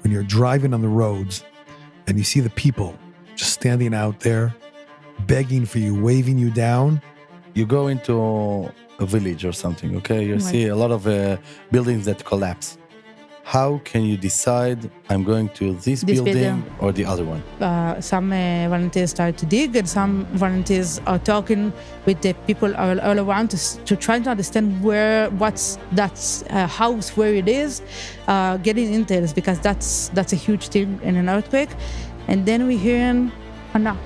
when you're driving on the roads and you see the people just standing out there, begging for you, waving you down. You go into a village or something, okay? You see a lot of buildings that collapse. How can you decide I'm going to this building or the other one? Some volunteers start to dig, and some volunteers are talking with the people all around to try to understand what's that house, where it is, getting intel, because that's a huge thing in an earthquake. And then we hear a knock.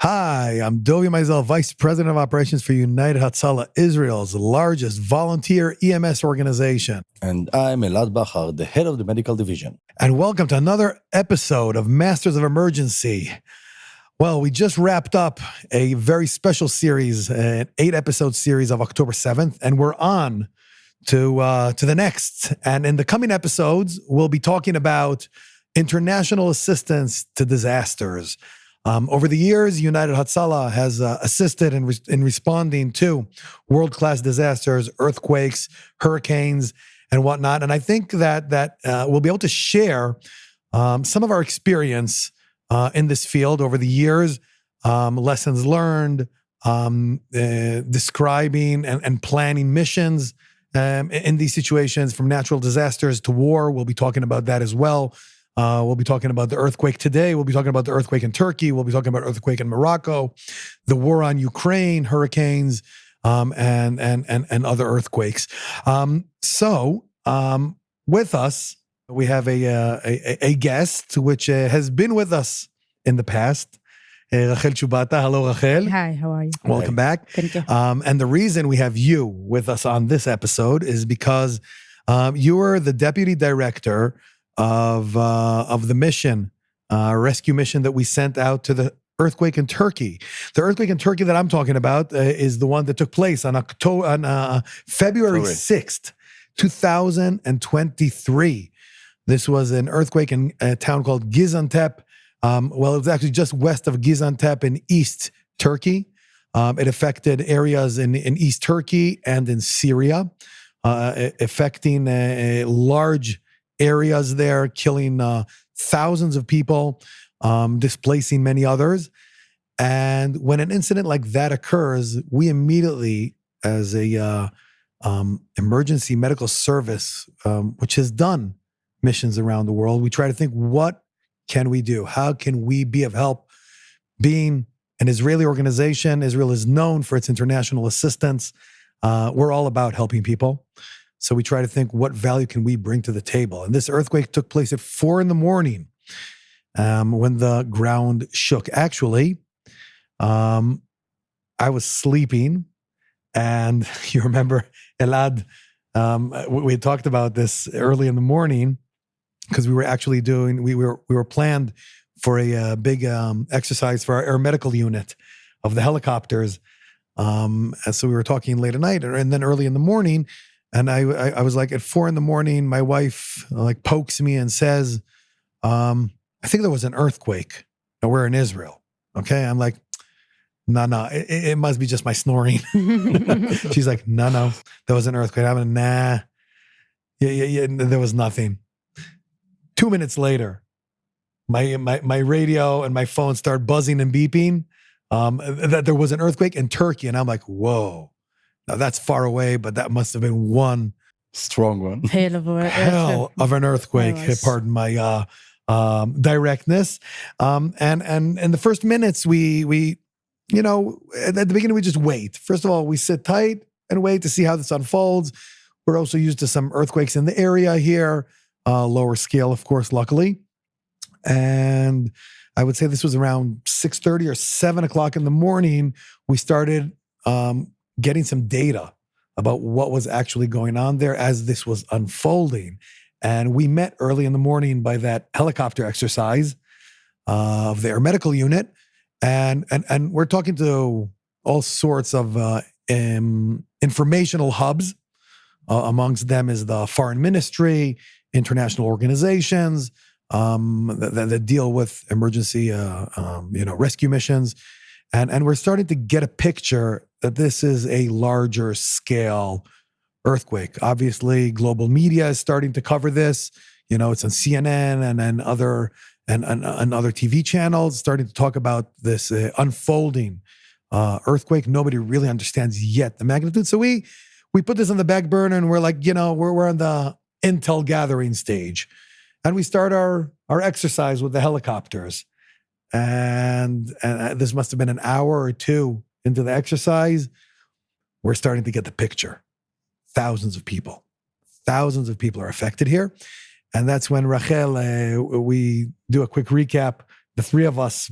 Hi, I'm Dovie Maisel, Vice President of Operations for United Hatzalah, Israel's largest volunteer EMS organization. And I'm Elad Bachar, the head of the medical division. And welcome to another episode of Masters of Emergency. Well, we just wrapped up a very special series, an 8-episode series of October 7th, and we're on to the next. And in the coming episodes, we'll be talking about international assistance to disasters. Over the years, United Hatzalah has assisted in responding to world-class disasters, earthquakes, hurricanes, and whatnot. And I think that we'll be able to share some of our experience in this field over the years, lessons learned, describing and planning missions in these situations, from natural disasters to war. We'll be talking about that as well. We'll be talking about the earthquake today. We'll be talking about the earthquake in Turkey. We'll be talking about earthquake in Morocco, the war on Ukraine, hurricanes, and other earthquakes. So with us, we have a guest which has been with us in the past. Rachel Zubeta. Hello, Rachel. Hi, how are you? Welcome back. Thank you. And the reason we have you with us on this episode is because you were the deputy director of the mission, rescue mission that we sent out to the earthquake in Turkey. The earthquake in Turkey that I'm talking about is the one that took place on February 6th, 2023. This was an earthquake in a town called Gaziantep. Well, it was actually just west of Gaziantep in East Turkey. It affected areas in East Turkey and in Syria, affecting large areas there, killing thousands of people, displacing many others. And when an incident like that occurs, we immediately, as a emergency medical service, which has done missions around the world, we try to think, what can we do? How can we be of help? Being an Israeli organization, Israel is known for its international assistance. We're all about helping people. So we try to think, what value can we bring to the table? And this earthquake took place at 4 a.m. When the ground shook. Actually, I was sleeping, and you remember, Elad, we had talked about this early in the morning, because we were actually we were planned for a big exercise for our air medical unit of the helicopters. And so we were talking late at night, and then early in the morning. And I was like, at 4 a.m, my wife pokes me and says, I think there was an earthquake. And we're in Israel. Okay. I'm like, no, it must be just my snoring. She's like, no, there was an earthquake. I'm like, nah, yeah, there was nothing. 2 minutes later, my radio and my phone start buzzing and beeping, that there was an earthquake in Turkey. And I'm like, whoa. Now that's far away, but that must have been one strong one. Hell of an earthquake. Pardon my directness. And in the first minutes, we at the beginning we just wait. First of all, we sit tight and wait to see how this unfolds. We're also used to some earthquakes in the area here, lower scale, of course, luckily. And I would say this was around 6:30 or 7 o'clock in the morning. We started getting some data about what was actually going on there as this was unfolding. And we met early in the morning by that helicopter exercise of the air medical unit. And we're talking to all sorts of informational hubs. Amongst them is the foreign ministry, international organizations, that deal with emergency, rescue missions. And we're starting to get a picture that this is a larger scale earthquake. Obviously, global media is starting to cover this. It's on CNN and other TV channels starting to talk about this unfolding earthquake. Nobody really understands yet the magnitude. So we put this on the back burner, and we're like, we're on the intel gathering stage, and we start our exercise with the helicopters. And this must have been an hour or two into the exercise. We're starting to get the picture. Thousands of people are affected here. And that's when Rachel, we do a quick recap, the three of us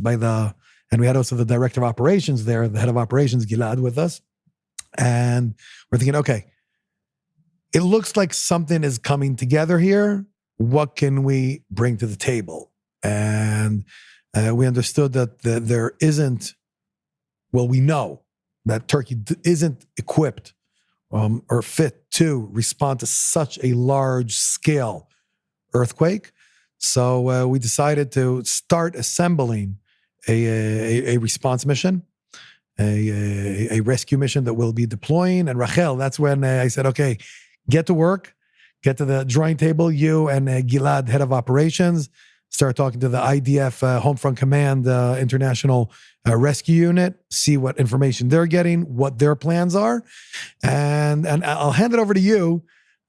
and we had also the director of operations there, the head of operations, Elad, with us. And we're thinking, okay, it looks like something is coming together here. What can we bring to the table? And we understood that there isn't, we know that Turkey isn't equipped or fit to respond to such a large scale earthquake. So we decided to start assembling a response mission, a rescue mission that we'll be deploying. And Rachel, that's when I said, okay, get to work, get to the drawing table, you and Gilad, head of operations, start talking to the IDF, Home Front Command International Rescue Unit, see what information they're getting, what their plans are. And I'll hand it over to you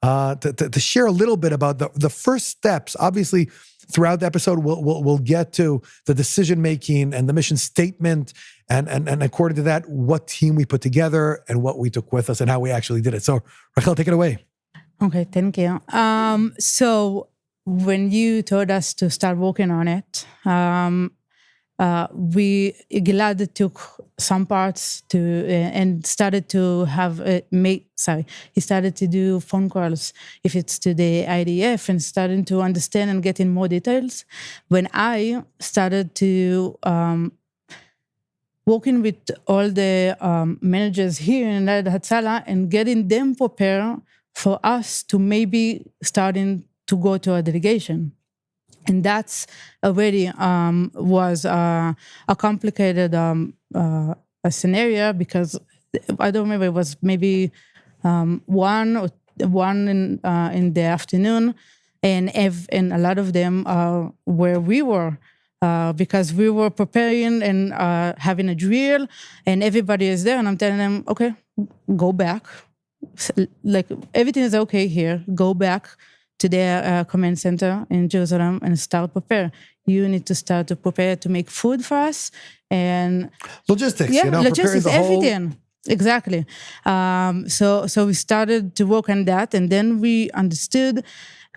to share a little bit about the first steps. Obviously, throughout the episode, we'll get to the decision-making and the mission statement, and according to that, what team we put together and what we took with us and how we actually did it. So, Rachel, take it away. Okay, thank you. So when you told us to start working on it, Gilad took some parts and started to he started to do phone calls, if it's to the IDF, and starting to understand and get in more details. When I started to working with all the managers here in United Hatzalah and getting them prepared for us to maybe starting to go to a delegation. And that's already was a complicated a scenario, because I don't remember, it was maybe one in the afternoon, and a lot of them where we were, because we were preparing and having a drill, and everybody is there, and I'm telling them, okay, go back, like everything is okay here, go back to their command center in Jerusalem and start prepare. You need to start to prepare to make food for us and logistics. Logistics, everything. Exactly. So we started to work on that, and then we understood.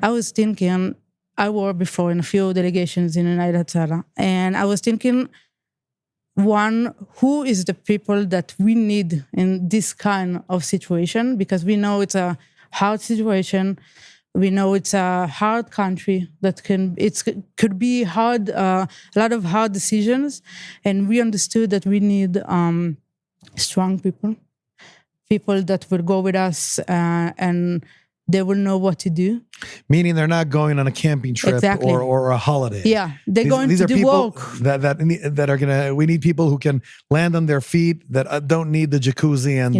I was thinking, I worked before in a few delegations in United Hatzalah, and I was thinking, one, who is the people that we need in this kind of situation? Because we know it's a hard situation. We know it's a hard country that could be hard, a lot of hard decisions, and we understood that we need strong people that will go with us and they will know what to do. Meaning they're not going on a camping trip exactly. or a holiday. Yeah, they're going to do people work. That are gonna. We need people who can land on their feet, that don't need the jacuzzi and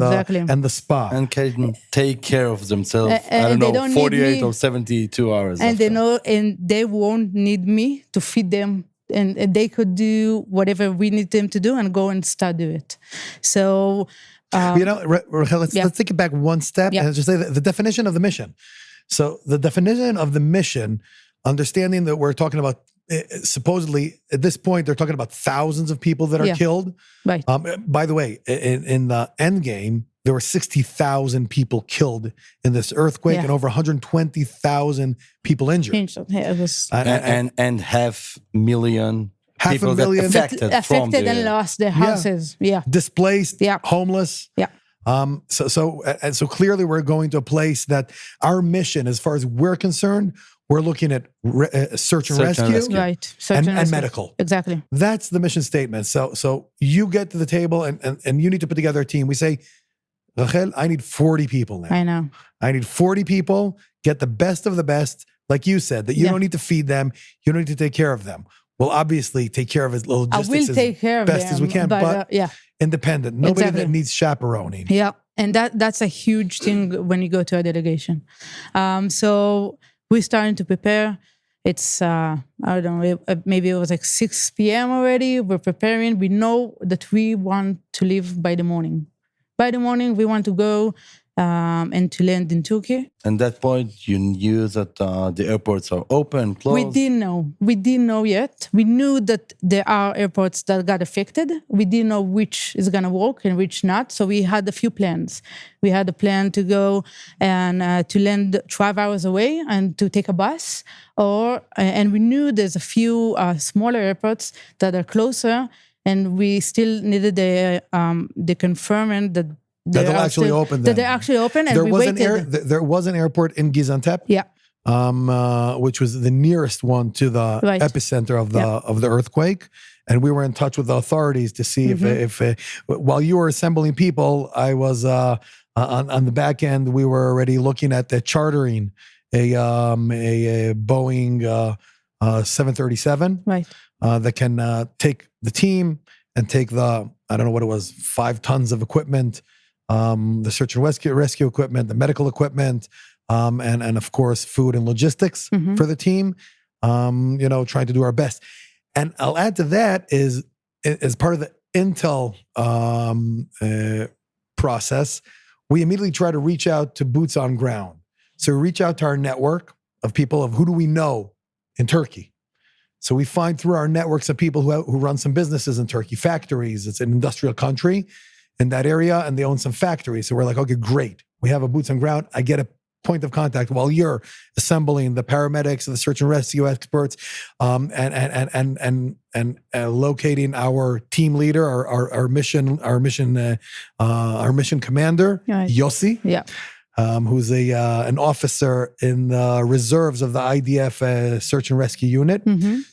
the spa, and can take care of themselves. I don't know, 48 or 72 hours. And they won't need me to feed them, and they could do whatever we need them to do and go and start do it. So. Let's take it back one step and just say the definition of the mission. So the definition of the mission, understanding that we're talking about, supposedly at this point, they're talking about thousands of people that are killed. Right. By the way, in the end game, there were 60,000 people killed in this earthquake and over 120,000 people injured. It was and 500,000 people that affected and lost their houses. Displaced, homeless. So clearly we're going to a place that our mission, as far as we're concerned, we're looking at search and rescue. Right. And medical. Exactly. That's the mission statement. So you get to the table and you need to put together a team. We say, Rachel, I need 40 people now. I know. I need 40 people, get the best of the best. like you said, that you don't need to feed them, you don't need to take care of them. We'll obviously take care of his logistics as best as we can, but independent. Nobody that needs chaperoning. Yeah, and that's a huge thing when you go to a delegation. So we're starting to prepare. It's, I don't know, maybe it was like 6 p.m. already. We're preparing. We know that we want to leave by the morning. By the morning, we want to go and to land in Turkey. At that point, you knew that the airports are open, closed? We didn't know. We didn't know yet. We knew that there are airports that got affected. We didn't know which is going to work and which not. So we had a few plans. We had a plan to go and to land 12 hours away and to take a bus. And we knew there's a few smaller airports that are closer, and we still needed the confirmation that they'll actually open. That they're actually open, and we waited. There was an airport in Gaziantep, which was the nearest one to the epicenter of the earthquake, and we were in touch with the authorities to see if while you were assembling people, I was on the back end. We were already looking at the chartering a Boeing 737 that can take the team and take the, I don't know what it was, 5 tons of equipment. The search and rescue equipment, the medical equipment, and of course, food and logistics for the team, trying to do our best. And I'll add to that is, as part of the intel process, we immediately try to reach out to boots on ground. So we reach out to our network of people of who do we know in Turkey. So we find through our networks of people who run some businesses in Turkey, factories. It's an industrial country in that area, and they own some factories. So we're like, okay, great. We have a boots on ground. I get a point of contact while you're assembling the paramedics, the search and rescue experts, and locating our team leader, our mission commander, Yossi, who's an officer in the reserves of the IDF search and rescue unit.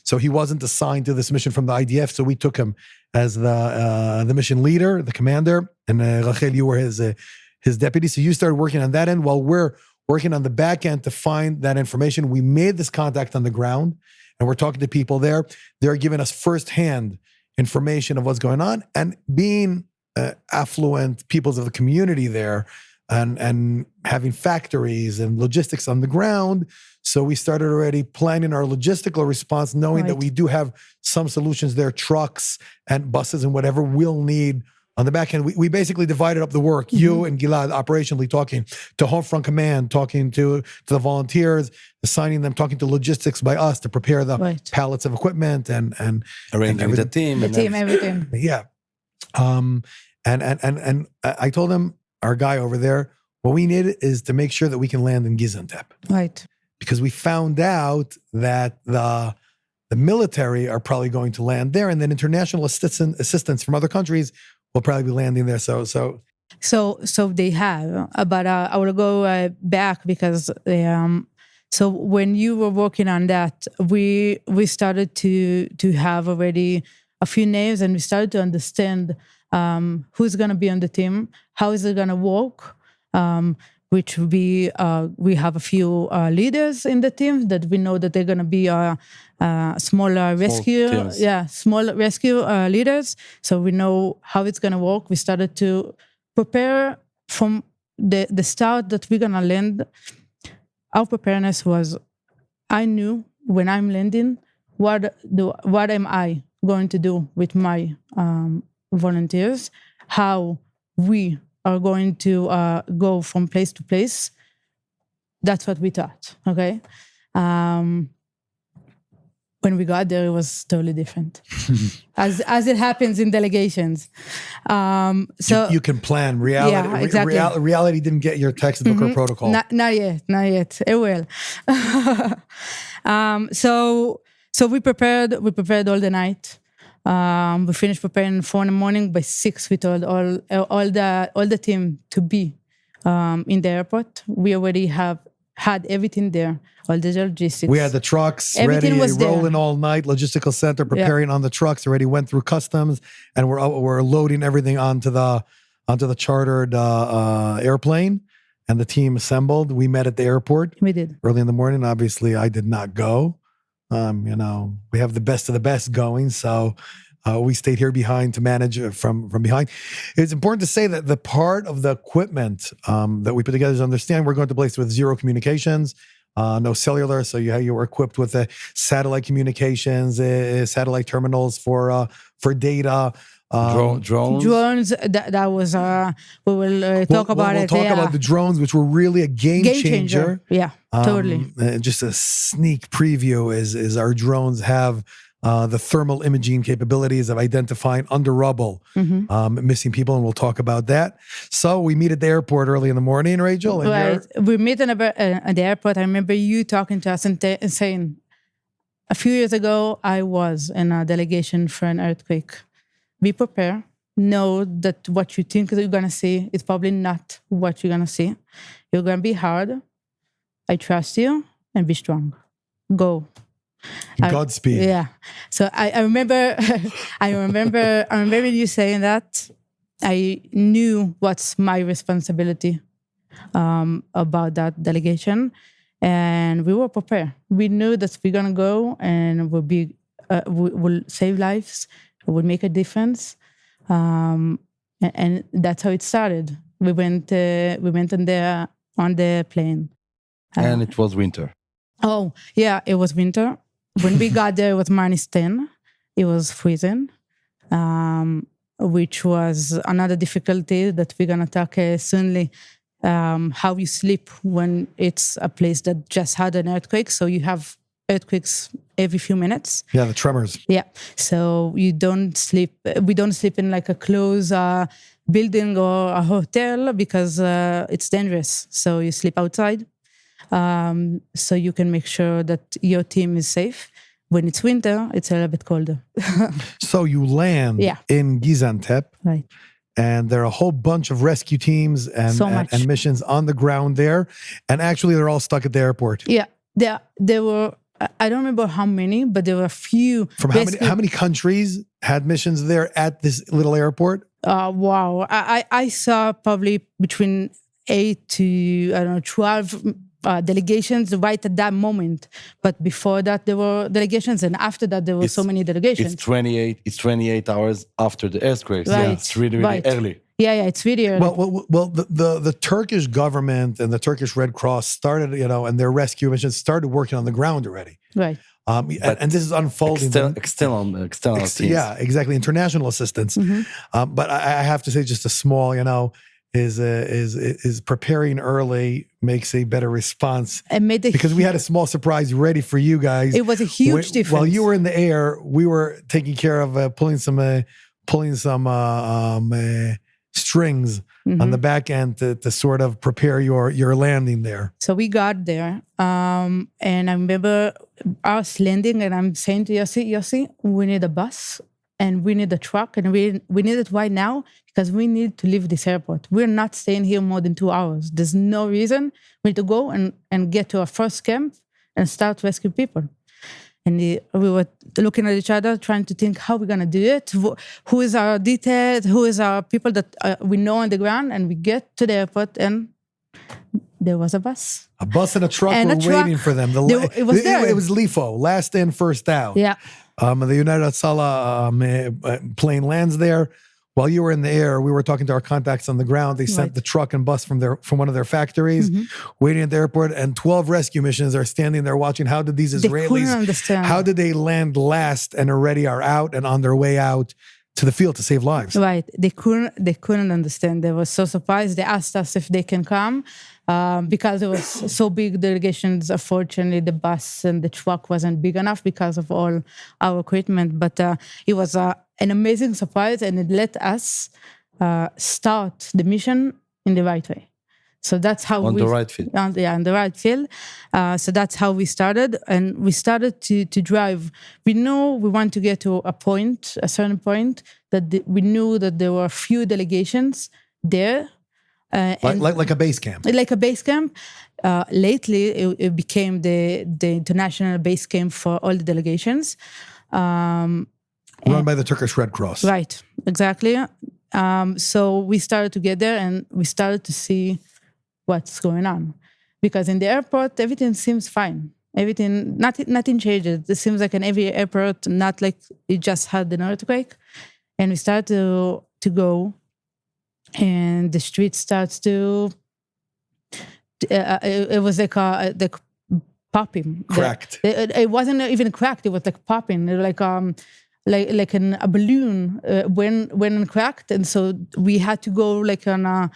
So he wasn't assigned to this mission from the IDF, so we took him as the mission leader, the commander, and Rachel, you were his deputy. So you started working on that end while we're working on the back end to find that information. We made this contact on the ground, and we're talking to people there. They're giving us firsthand information of what's going on, and being affluent peoples of the community there, and having factories and logistics on the ground. So we started already planning our logistical response, knowing that we do have some solutions there, trucks and buses and whatever we'll need on the back end. We basically divided up the work. You and Gilad operationally talking to Home Front Command, talking to the volunteers, assigning them, talking to logistics by us to prepare the pallets of equipment and arranging the team. Everything. Yeah. And I told him, our guy over there, what we need is to make sure that we can land in Gaziantep. Right. Because we found out that the military are probably going to land there, and then international assistance from other countries will probably be landing there. So they have, but I will go back because so when you were working on that, we started to have already a few names, and we started to understand who's going to be on the team, how is it going to work, which will be, we have a few leaders in the team that we know that they're going to be small rescue leaders. So we know how it's going to work. We started to prepare from the start that we're going to land. Our preparedness was, I knew when I'm landing, what am I going to do with my volunteers, how we are going to go from place to place. That's what we thought, okay? When we got there, it was totally different, as it happens in delegations. So you can plan. Reality, yeah, exactly. Reality didn't get your textbook or protocol. Not yet. It will. So we prepared all the night. We finished preparing 4 a.m. By 6, we told all the team to be in the airport. We already had everything there, all the logistics. We had the trucks everything ready, was rolling all night. Logistical center preparing on the trucks. Already went through customs, and we're loading everything onto the chartered airplane. and the team assembled. We met at the airport. We did. Early in the morning. Obviously, I did not go. We have the best of the best going. So we stayed here behind to manage from behind. It's important to say that the part of the equipment that we put together is understand we're going to place with zero communications, no cellular. So you were equipped with satellite communications, satellite terminals for data. Drones. That was. We will talk about it. We'll talk about the drones, which were really a game changer. Yeah, totally. Just a sneak preview is our drones have the thermal imaging capabilities of identifying under rubble missing people, and we'll talk about that. So we meet at the airport early in the morning, Rachel. Right. We meet at the airport. I remember you talking to us and saying, a few years ago, I was in a delegation for an earthquake. Be prepared. Know that what you think you're going to see is probably not what you're going to see. You're going to be hard. I trust you, and be strong. Go. Godspeed. Yeah. So I remember, I remember you saying that. I knew what's my responsibility about that delegation, and we were prepared. We knew that we're gonna go and we'll save lives. Would make a difference, and that's how it started. We went on the plane, and it was winter. Oh yeah, it was winter. When we got there, it was -10. It was freezing, which was another difficulty that we're gonna talk soonly. How you sleep when it's a place that just had an earthquake, so you have earthquakes every few minutes. Yeah, the tremors. Yeah. So you don't sleep. We don't sleep in like a closed building or a hotel because it's dangerous. So you sleep outside. So you can make sure that your team is safe. When it's winter, it's a little bit colder. So you land in Gaziantep. Right. And there are a whole bunch of rescue teams and missions on the ground there. And actually, they're all stuck at the airport. Yeah. There were, I don't remember how many, but there were a few. From how many countries had missions there at this little airport? Wow. I saw probably between 8 to 12 delegations right at that moment. But before that, there were delegations. And after that, there were so many delegations. It's 28 hours after the earthquake. Right. So it's really early. Yeah, it's really early. Well, the Turkish government and the Turkish Red Cross started, and their rescue missions started working on the ground already. Right. And this is unfolding. External teams. Yeah, exactly. International assistance. Mm-hmm. But I have to say, just a small, is preparing early makes a better response. Because we had a small surprise ready for you guys. It was a huge difference. While you were in the air, we were taking care of pulling some strings on the back end to sort of prepare your landing there. So we got there, and I remember us landing, and I'm saying to Yossi, we need a bus and we need a truck, and we need it right now because we need to leave this airport. We're not staying here more than 2 hours. There's no reason. We need to go and get to our first camp and start rescue people. And we were looking at each other, trying to think how we're going to do it. Who is our details? Who is our people that we know on the ground? And we get to the airport, and there was a bus. A bus and a truck were waiting for them. It was there. It was LIFO, last in, first out. Yeah. The United Hatzalah plane lands there. While you were in the air, we were talking to our contacts on the ground. They sent the truck and bus from one of their factories, waiting at the airport, and 12 rescue missions are standing there watching. How did these Israelis, how did they land last and already are out and on their way out to the field to save lives? Right. They couldn't understand. They were so surprised. They asked us if they can come because it was so big delegations. Unfortunately, the bus and the truck wasn't big enough because of all our equipment. But it was an amazing surprise, and it let us start the mission in the right way. So that's how on the right field. On the right field. So that's how we started, and we started to drive. We knew we want to get to a certain point that we knew that there were a few delegations there. Like a base camp. Like a base camp. Lately, it became the international base camp for all the delegations. Run by the Turkish Red Cross. Right, exactly. So we started to get there, and we started to see what's going on. Because in the airport, everything seems fine. Nothing changes. It seems like in every airport, not like it just had an earthquake. And we start to go, and the street starts to. It was like popping. Cracked. It wasn't even cracked. It was like popping, like a balloon when cracked, and so we had to go like on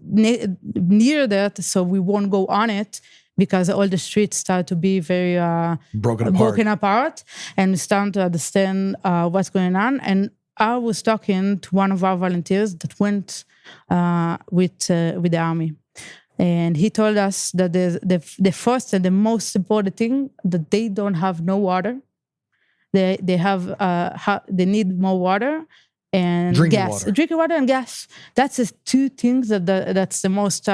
near that, so we won't go on it. Because all the streets start to be very broken apart, and we start to understand what's going on. And I was talking to one of our volunteers that went with the army, and he told us that the first and the most important thing that they don't have no water. They need more water and gas, drinking water and gas. That's the two things that's the most.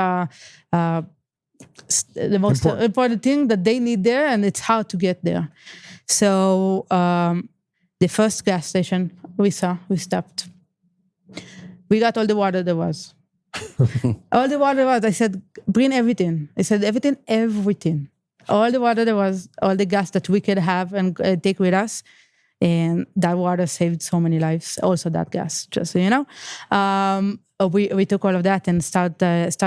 The most important thing that they need there, and it's how to get there. So the first gas station we stopped. We got all the water there was. All the water there was. I said, bring everything. I said, everything. All the water there was, all the gas that we could have and take with us. And that water saved so many lives. Also that gas, just so you know. We took all of that and start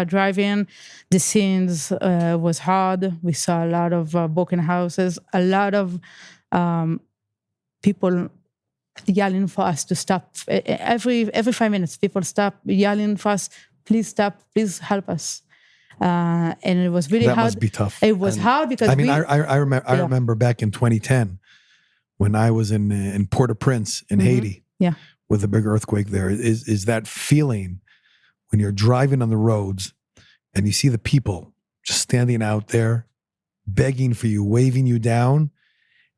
driving. The scenes was hard. We saw a lot of broken houses, a lot of people yelling for us to stop. Every 5 minutes, people stop yelling for us, please stop, please help us. And it was really hard. That must be tough. It was hard because I remember back in 2010 when I was in Port-au-Prince in Haiti. Yeah. With a big earthquake there, is that feeling when you're driving on the roads and you see the people just standing out there, begging for you, waving you down,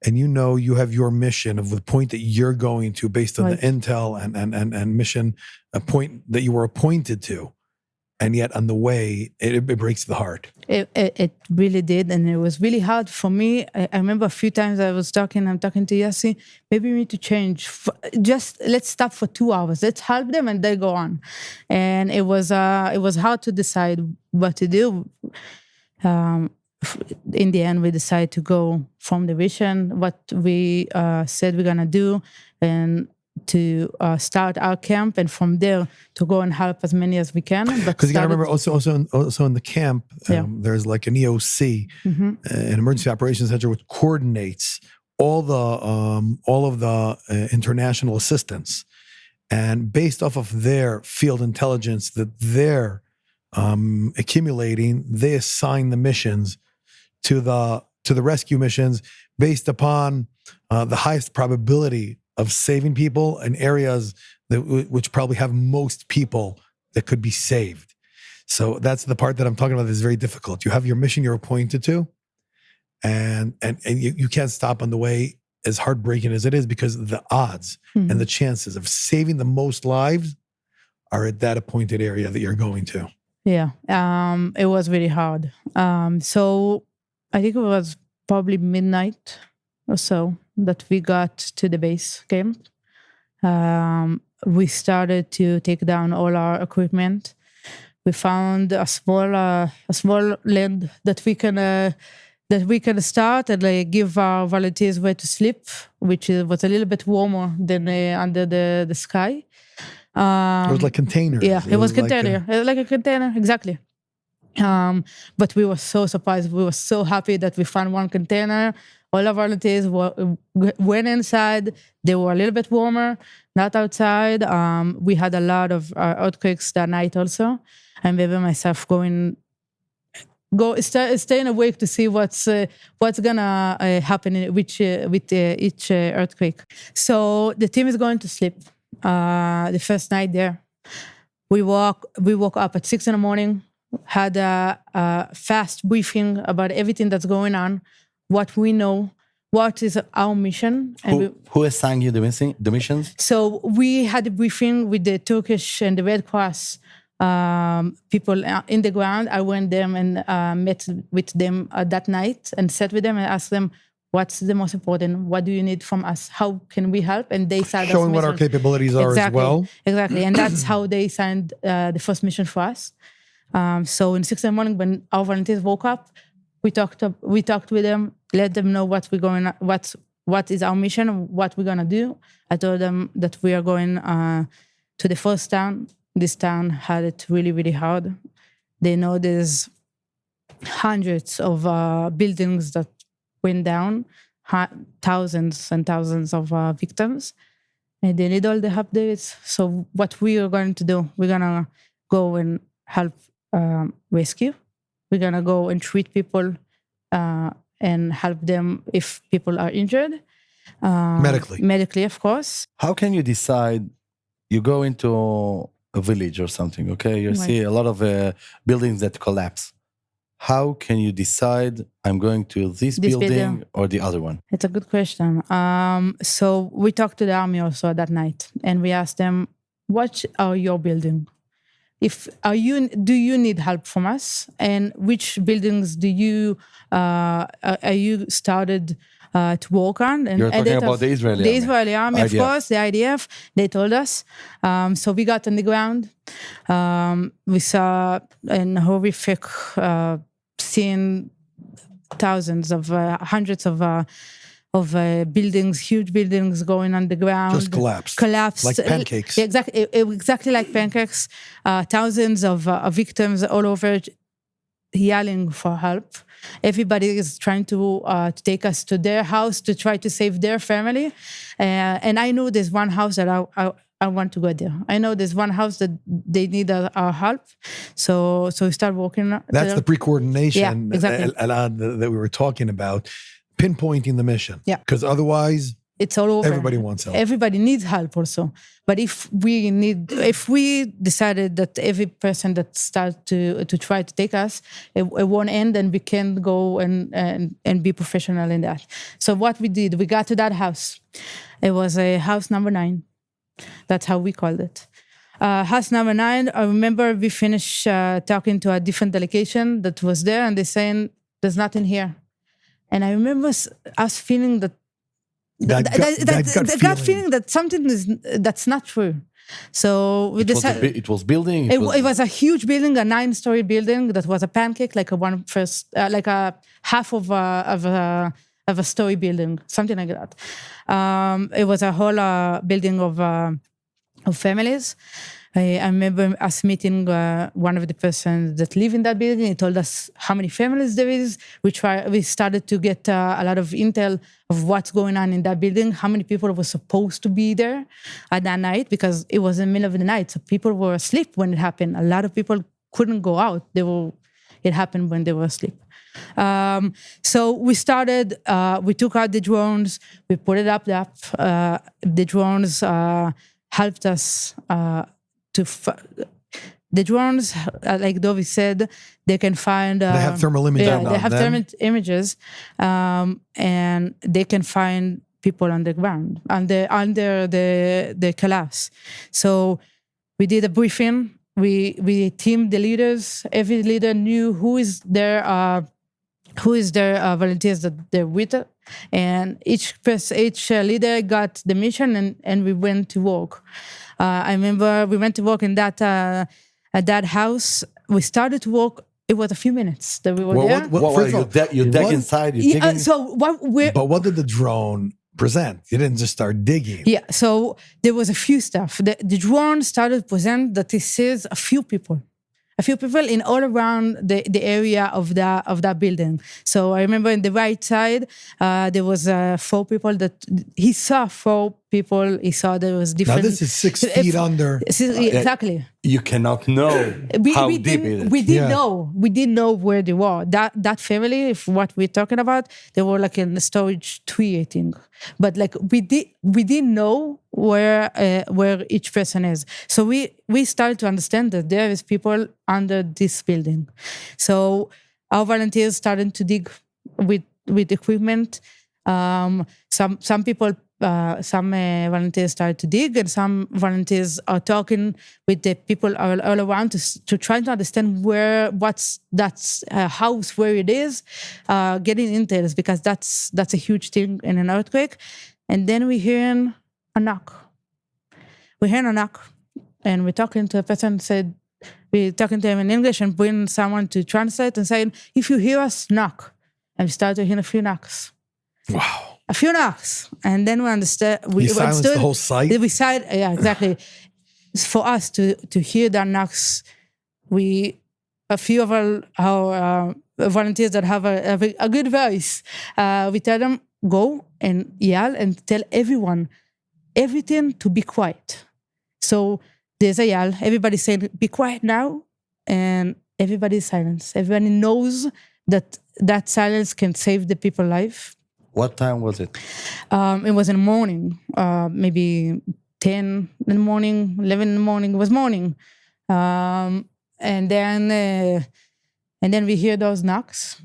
and you know you have your mission of the point that you're going to based on the intel and mission, a point that you were appointed to. And yet on the way, it breaks the heart. It really did. And it was really hard for me. I remember a few times I'm talking to Yossi, maybe we need to change. Just let's stop for 2 hours. Let's help them and they go on. And it was hard to decide what to do. In the end, we decided to go from the vision, what we said we're going to do, and to start our camp, and from there to go and help as many as we can. Because you got to remember, also in the camp, there's like an EOC, an Emergency Operations Center, which coordinates all of the international assistance, and based off of their field intelligence that they're accumulating, they assign the missions to the rescue missions based upon the highest probability of saving people in areas which probably have most people that could be saved. So that's the part that I'm talking about that is very difficult. You have your mission you're appointed to, and you can't stop on the way, as heartbreaking as it is, because the odds and the chances of saving the most lives are at that appointed area that you're going to. Yeah, it was really hard. So I think it was probably midnight or so that we got to the base camp. We started to take down all our equipment. We found a small land that we can start and give our volunteers where to sleep, which was a little bit warmer than under the sky. It was like containers. Yeah, it was container, like a container, exactly. But we were so surprised. We were so happy that we found one container. All our volunteers went inside. They were a little bit warmer, not outside. We had a lot of earthquakes that night also. I remember myself staying awake to see what's gonna happen with each earthquake. So the team is going to sleep. The first night there, we woke up at 6 a.m. Had a fast briefing about everything that's going on, what we know, what is our mission. And who assigned you the missions? So we had a briefing with the Turkish and the Red Cross people in the ground. I went there and met with them that night and sat with them and asked them, what's the most important? What do you need from us? How can we help? And they signed showing what our capabilities are as well. Exactly. And that's how they signed the first mission for us. So in 6 a.m, when our volunteers woke up, we talked with them, let them know what is our mission, what we're gonna do. I told them that we are going to the first town. This town had it really, really hard. They know there's hundreds of buildings that went down, thousands and thousands of victims, and they need all the help there is. So what we are going to do, we're gonna go and help rescue. We're gonna go and treat people and help them if people are injured. Medically, of course. How can you decide? You go into a village or something, okay? You see a lot of buildings that collapse. How can you decide I'm going to this building or the other one? It's a good question. So we talked to the army also that night, and we asked them, what are your building? Do you need help from us? And which buildings do you are you started to work on? And you're talking about the Israeli army. The Israeli army, of course, the IDF. They told us. So we got on the ground. We saw an horrific scene, hundreds of buildings, huge buildings going on the ground. Just collapsed. Like pancakes. Exactly like pancakes. Thousands of victims all over yelling for help. Everybody is trying to take us to their house to try to save their family. And I know there's one house that I want to go there. I know there's one house that they need our help. So we start walking. That's the pre-coordination, Elad, that we were talking about, pinpointing the mission. Yeah. Because otherwise, it's all over. Everybody wants help. Everybody needs help also. But if we decided that every person that starts to try to take us, it won't end, and we can go and be professional in that. So what we did, we got to that house. It was a house number 9. That's how we called it. House number 9, I remember we finished talking to a different delegation that was there, and they're saying, there's nothing here. And I remember us feeling that gut feeling that something that's not true. So we decided it was building. It was a huge building, a 9-story building that was a pancake, like a half of a story building, something like that. It was a whole building of families. I remember us meeting one of the persons that live in that building. He told us how many families there is. We started to get a lot of intel of what's going on in that building, how many people were supposed to be there at that night, because it was in the middle of the night. So people were asleep when it happened. A lot of people couldn't go out. It happened when they were asleep. So we started, we took out the drones, we put it up. The drones helped us the drones, like Dovie said, they can find... they have thermal images. Yeah, they have thermal images, and they can find people on the ground, under the collapse. So we did a briefing. We teamed the leaders. Every leader knew who is their volunteers that they're with, and each leader got the mission, and we went to work. I remember we went to work in at that house. We started to work. It was a few minutes that we were there. You dug inside. Digging? But what did the drone present? You didn't just start digging. Yeah. So there was a few stuff. The drone started to present that this is a few people in all around the area of that building. So I remember in the right side, there was 4 people that he saw. 4 people. He saw there was different. Now this is 6 feet under. Exactly. You cannot know how deep it is. We did know. We didn't know where they were. That family, if what we're talking about, they were like in the storage 3, I think. But like we didn't know where each person is. So we started to understand that there is people under this building. So our volunteers started to dig with equipment. Some people. Some volunteers started to dig, and some volunteers are talking with the people all around to try to understand what's that house, where it is, getting intel, because that's a huge thing in an earthquake. And then we hear a knock. We hear a knock, and we're talking to a person. Said we talking to him in English and bring someone to translate and saying, if you hear us, knock. And we started to hear a few knocks. Wow. A few knocks. And then we understood. You silenced the whole site? Yeah, exactly. For us to hear that knocks, a few of our volunteers that have a good voice, we tell them, go and yell and tell everyone, everything to be quiet. So there's a yell, everybody saying, be quiet now, and everybody's silence. Everybody knows that silence can save the people's life. What time was it? It was in the morning, maybe 10 in the morning, 11 in the morning. It was morning. And then we hear those knocks.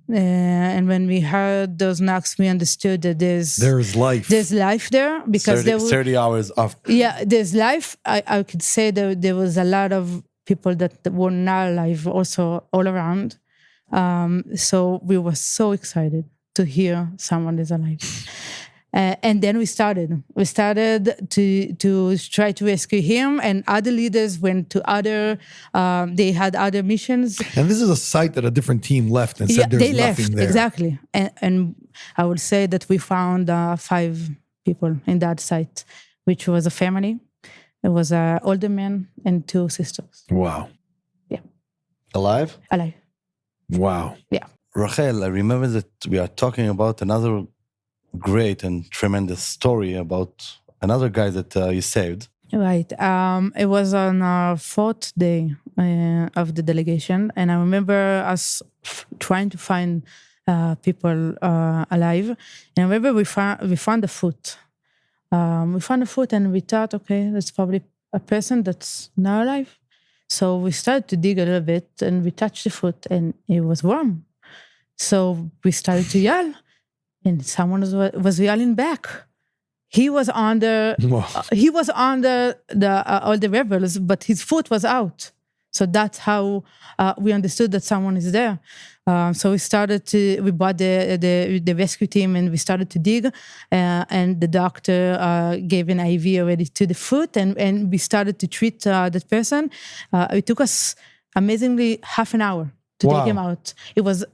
And when we heard those knocks, we understood that there's life. There's life there because 30 hours after. Yeah, there's life. I could say that there was a lot of people that were not alive also all around. So we were so excited to hear someone is alive. And then we started to try to rescue him, and other leaders went to they had other missions. And this is a site that a different team left and said there's nothing there. Exactly. And I would say that we found 5 people in that site, which was a family. It was an older man and 2 sisters. Wow. Yeah. Alive? Alive. Wow. Yeah. Rachel, I remember that we are talking about another great and tremendous story about another guy that you saved. Right. It was on our 4th day of the delegation, and I remember us trying to find people alive. And I remember we found a foot. We found a foot, and we thought, okay, that's probably a person that's not alive. So we started to dig a little bit, and we touched the foot, and it was warm. So we started to yell. And someone was yelling back. He was under all the rebels, but his foot was out. So that's how we understood that someone is there. So we brought the rescue team, and we started to dig. And the doctor gave an IV already to the foot, and we started to treat that person. It took us amazingly half an hour to take him out. It was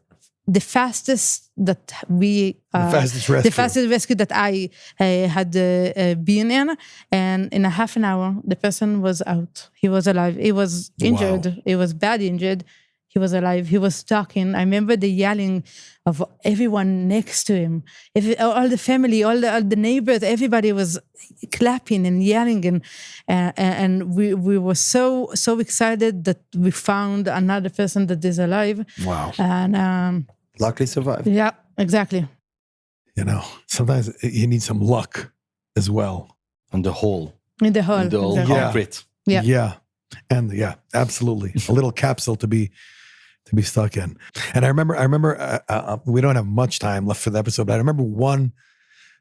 the fastest that the fastest rescue that I had been in, and in a half an hour the person was out. He was alive. He was injured. Wow. He was badly injured. He was alive. He was talking. I remember the yelling of everyone next to him. All the family, all the neighbors, everybody was clapping and yelling, and we were so excited that we found another person that is alive. Wow! And luckily survived. Yeah, exactly. You know, sometimes you need some luck as well. In the hole exactly. concrete. Yeah. And absolutely, a little capsule to be stuck in. And I remember we don't have much time left for the episode, but I remember one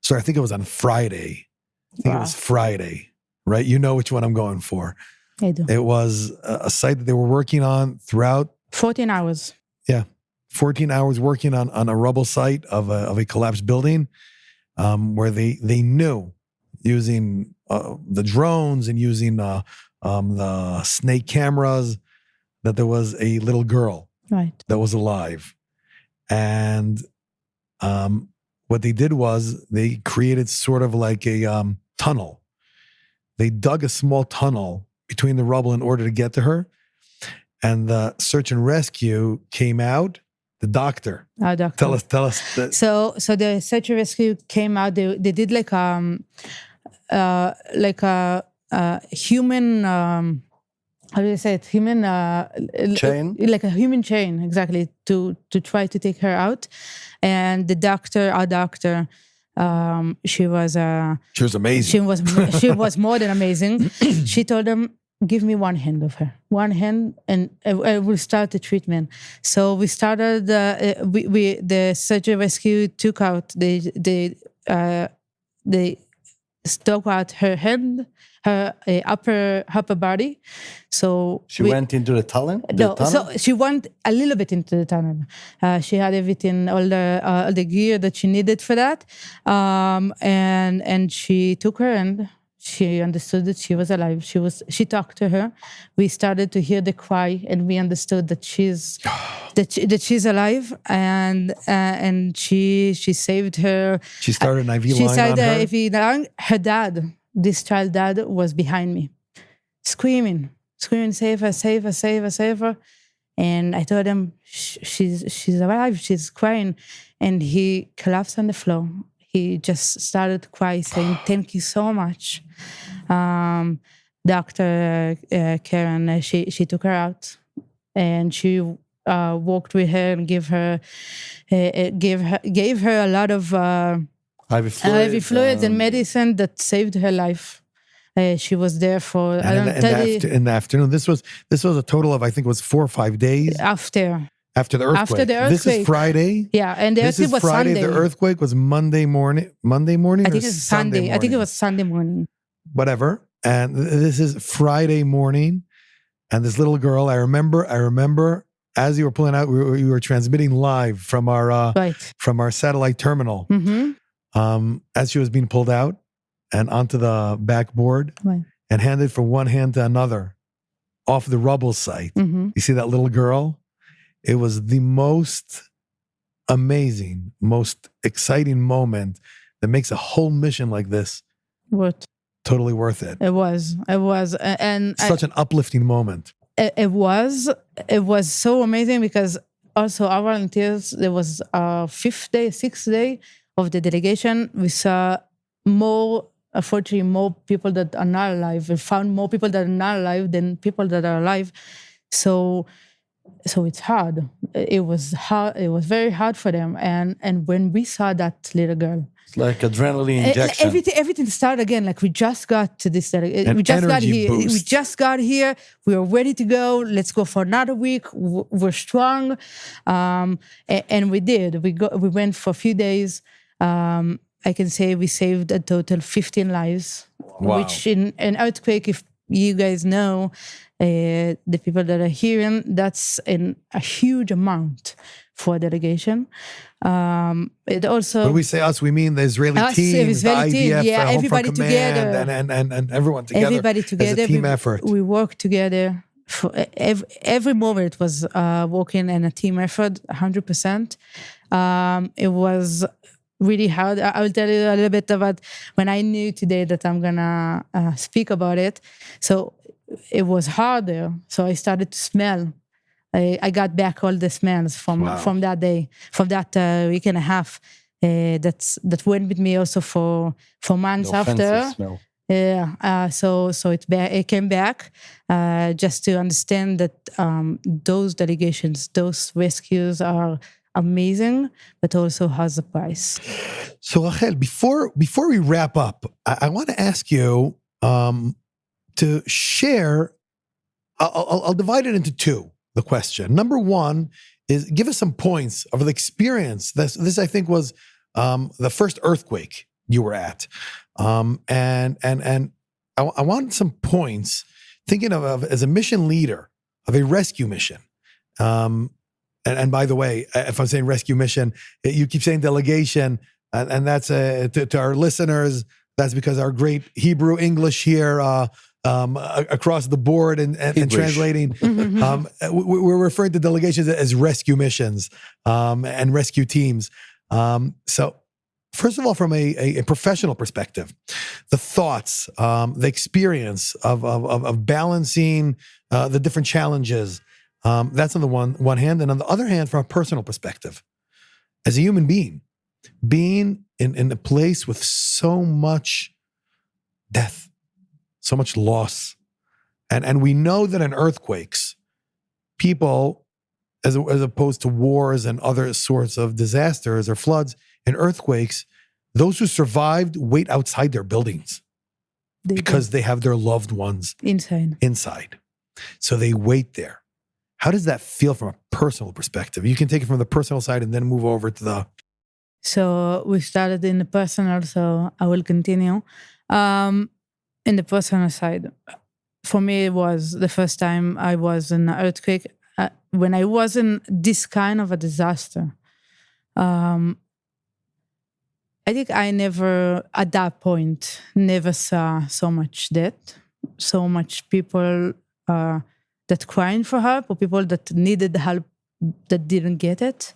story. I think it was on Friday. I think it was Friday, right? You know which one I'm going for. I do. It was a site that they were working on throughout 14 hours. Yeah, 14 hours working on a rubble site of a collapsed building, where they knew, using the drones and using the snake cameras, that there was a little girl that was alive. And what they did was they created sort of like a tunnel. They dug a small tunnel between the rubble in order to get to her. And the search and rescue came out. The doctor. Our doctor. Tell us. So the search and rescue came out. They did like a human. How do you say it? Human chain, like a human chain, exactly, to try to take her out. And our doctor, she was amazing. She was more than amazing. She told them, "Give me one hand of her, one hand, and I will start the treatment." So we started. The search and rescue took out. They stuck out her hand, her upper body. So she went into the tunnel. So she went a little bit into the tunnel. She had everything, all the gear that she needed for that, and she took her hand. She understood that she was alive. She talked to her. We started to hear the cry, and we understood that she's alive, and she saved her. She started an IV She line started on her. an IV line. Her dad, this child's dad, was behind me, screaming, save her, save her, save her, save her. And I told him, she's alive, she's crying. And he collapsed on the floor. He just started to cry, saying, thank you so much. Dr. Karen, she took her out, and she walked with her and gave her a lot of IV fluids and medicine that saved her life. She was there for in the afternoon. This was a total of, I think it was 4 or 5 days after the earthquake. This is Friday. Yeah, and the earthquake was Friday. Sunday. The earthquake was Monday morning. I think it's Sunday. I think it was Sunday morning. Whatever. And this is Friday morning, and this little girl. I remember as you were pulling out, we were transmitting live from our from our satellite terminal. Mm-hmm. As she was being pulled out and onto the backboard and handed from one hand to another off the rubble site. Mm-hmm. You see that little girl? It was the most amazing, most exciting moment that makes a whole mission like this totally worth it. It was, and such an uplifting moment. It was so amazing, because also our volunteers, there was a 6th day of the delegation. We saw unfortunately, more people that are not alive. We found more people that are not alive than people that are alive. So it's hard. It was hard. It was very hard for them. And when we saw that little girl, it's like adrenaline injection. Everything started again. Like, we just got to this. We just got here. Boost. We just got here. We are ready to go. Let's go for another week. We're strong, and we did. We went for a few days. I can say we saved a total 15 lives, which in an earthquake, if you guys know, the people that are hearing, that's a huge amount for a delegation. It also, when we say us, we mean the Israeli team, the IDF, everybody together, and everyone together. Everybody together, as a team effort. We worked together. For every moment was working in a team effort, 100%. It was really hard. I will tell you a little bit about when I knew today that I'm gonna speak about it. So it was harder. So I started to smell. I got back all the smells from that day, from that week and a half. That went with me also for months after. Smell. Yeah. So it came back just to understand that those delegations, those rescues are amazing, but also has a price. So Rachel, before we wrap up, I want to ask you to share. I'll divide it into two. The question number one is, give us some points of the experience. This I think was the first earthquake you were at, and I want some points. Thinking of as a mission leader of a rescue mission. And by the way, if I'm saying rescue mission, you keep saying delegation, and that's to our listeners. That's because our great Hebrew English here across the board and translating, we're referring to delegations as rescue missions and rescue teams. So, first of all, from a professional perspective, the thoughts, the experience of balancing the different challenges. That's on the one hand. And on the other hand, from a personal perspective, as a human being in a place with so much death, so much loss. And we know that in earthquakes, people, as opposed to wars and other sorts of disasters or floods, in earthquakes, those who survived wait outside their buildings because they have their loved ones inside. So they wait there. How does that feel from a personal perspective? You can take it from the personal side and then move over to the... So we started in the personal, so I will continue. In the personal side, for me, it was the first time I was in an earthquake. When I was in this kind of a disaster, I I think I never, at that point, never saw so much death, so much people that crying for help, or people that needed help that didn't get it.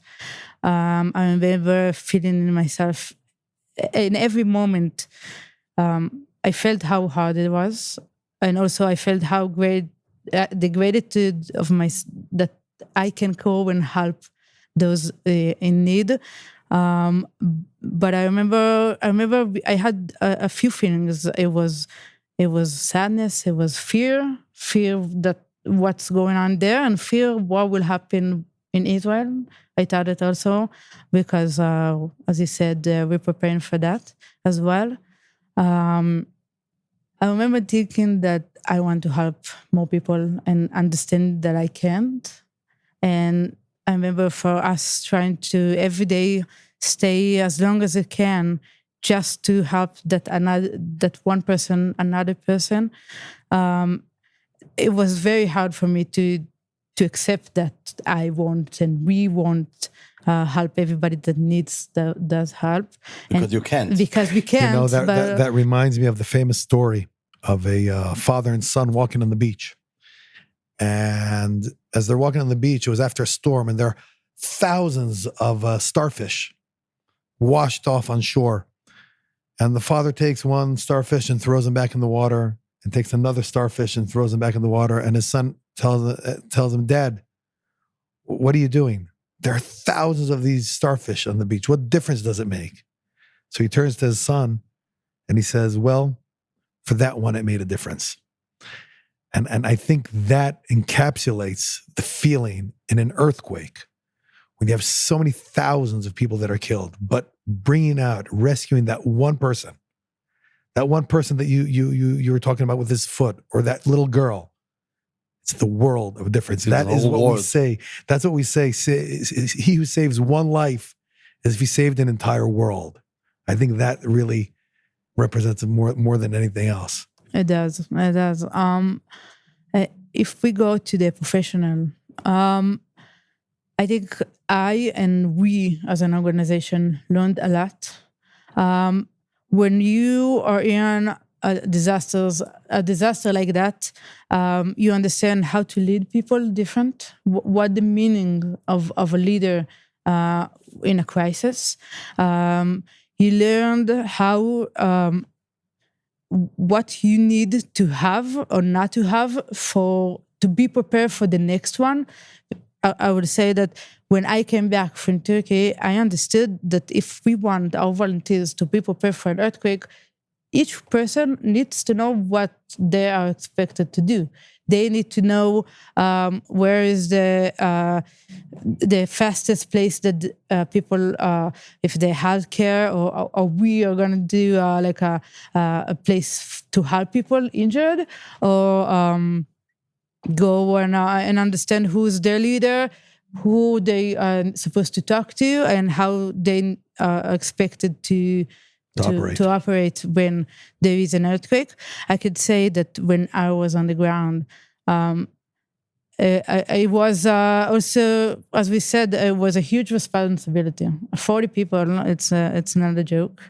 I remember feeling in myself, in every moment, I felt how hard it was, and also I felt how great the gratitude of that I can go and help those in need. But I remember I had a few feelings. It was sadness. It was fear that what's going on there, and fear what will happen in Israel. I thought it also because, as you said, we're preparing for that as well. I remember thinking that I want to help more people and understand that I can't. And I remember for us trying to every day stay as long as it can just to help that one person, another person. It was very hard for me to accept that I want and we want help everybody that needs does help. Because you can't. Because we can't. You know, that reminds me of the famous story of a father and son walking on the beach. And as they're walking on the beach, it was after a storm, and there are thousands of starfish washed off on shore. And the father takes one starfish and throws him back in the water, and takes another starfish and throws him back in the water. And his son tells him, "Dad, what are you doing? There are thousands of these starfish on the beach. What difference does it make?" So he turns to his son and he says, "Well, for that one, it made a difference." And I think that encapsulates the feeling in an earthquake when you have so many thousands of people that are killed, but bringing out, rescuing that one person that you were talking about with his foot, or that little girl. It's the world of difference. That is what we say. That's what we say. He who saves one life as if he saved an entire world. I think that really represents it more than anything else. It does. It does. If we go to the professional, I think I and we as an organization learned a lot. When you are in a disaster like that, you understand how to lead people different, what the meaning of a leader in a crisis. You learned how what you need to have or not to have to be prepared for the next one. I would say that when I came back from Turkey, I understood that if we want our volunteers to be prepared for an earthquake, each person needs to know what they are expected to do. They need to know where is the fastest place that people, if they have care, or we are going to do like a place to help people injured, or go and understand who's their leader, who they are supposed to talk to, and how they are expected to operate when there is an earthquake. I could say that when I was on the ground, it was also, as we said, it was a huge responsibility. 40 people, it's not a joke.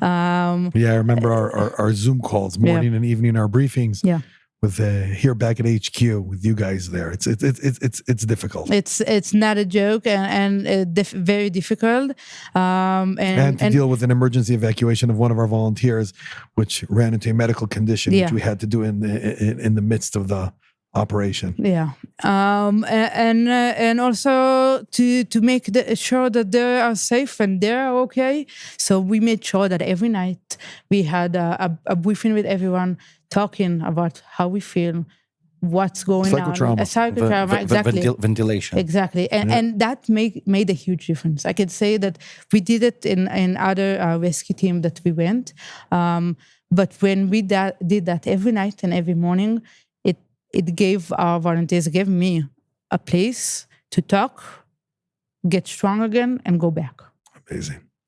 I remember our Zoom calls, morning and evening, our briefings. Yeah. With here back at HQ with you guys there, it's difficult. It's not a joke, and very difficult. And to deal with an emergency evacuation of one of our volunteers, which ran into a medical condition, which we had to do in the midst of the operation. Yeah, and also to make sure that they are safe and they are okay. So we made sure that every night we had a briefing with everyone, talking about how we feel, what's going on. Psychotrauma, exactly. Ventilation. Exactly. And that made a huge difference. I could say that we did it in other rescue team that we went. But when we did that every night and every morning, it gave our volunteers, gave me a place to talk, get strong again, and go back.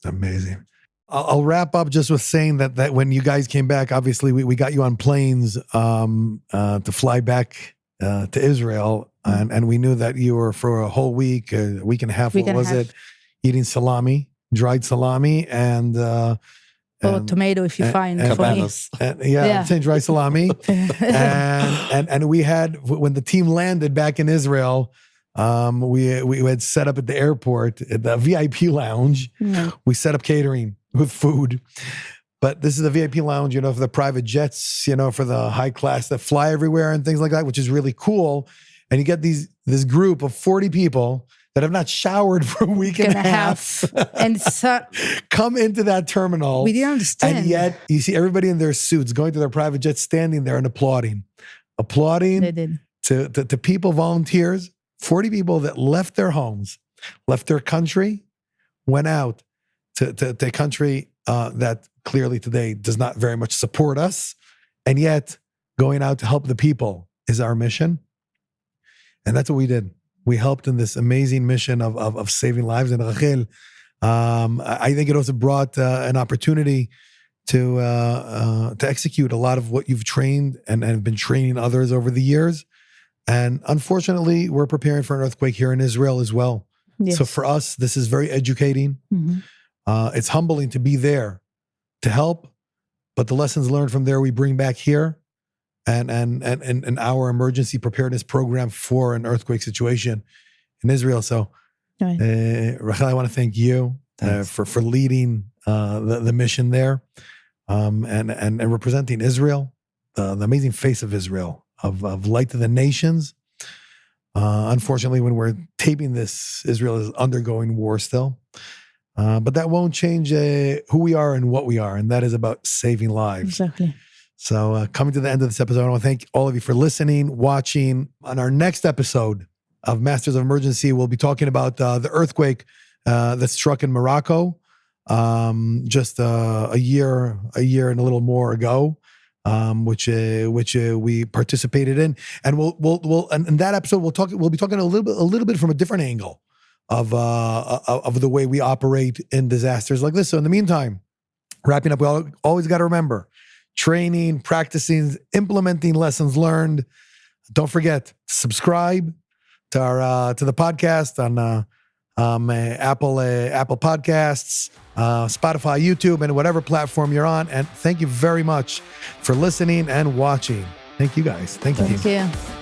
Amazing. I'll wrap up just with saying that when you guys came back, obviously we got you on planes to fly back to Israel, and we knew that you were for a whole week, a week and a half. What was it? Eating salami dried salami, and or tomato if you find. For me. Cabanas. yeah, dried salami. and we had, when the team landed back in Israel, we had set up at the airport at the VIP lounge. Yeah. We set up catering with food. But this is a VIP lounge, for the private jets, for the high class that fly everywhere and things like that, which is really cool. And you get this group of 40 people that have not showered for a week and a half. And come into that terminal. We didn't understand. And yet you see everybody in their suits going to their private jets, standing there and applauding. They did. To people, volunteers, 40 people that left their homes, left their country, went out to a country that clearly today does not very much support us. And yet going out to help the people is our mission. And that's what we did. We helped in this amazing mission of saving lives. And Rachel, I think it also brought an opportunity to execute a lot of what you've trained and have been training others over the years. And unfortunately, we're preparing for an earthquake here in Israel as well. Yes. So for us, this is very educating. Mm-hmm. It's humbling to be there to help, but the lessons learned from there we bring back here. And our emergency preparedness program for an earthquake situation in Israel. So, Rachel, I want to thank you for leading the mission there, and representing Israel, the amazing face of Israel, of light to the nations. Unfortunately, when we're taping this, Israel is undergoing war still. But that won't change who we are and what we are, and that is about saving lives. Exactly. So coming to the end of this episode, I want to thank all of you for listening, watching. On our next episode of Masters of Emergency, we'll be talking about the earthquake that struck in Morocco just a year and a little more ago, which we participated in. And we'll in that episode we'll be talking a little bit from a different angle of the way we operate in disasters like this. So in the meantime, wrapping up, we always got to remember: training, practicing, implementing lessons learned. Don't forget, subscribe to the podcast on Apple Podcasts, Spotify, YouTube, and whatever platform you're on. And thank you very much for listening and watching. Thank you guys. Thank you. Thank you.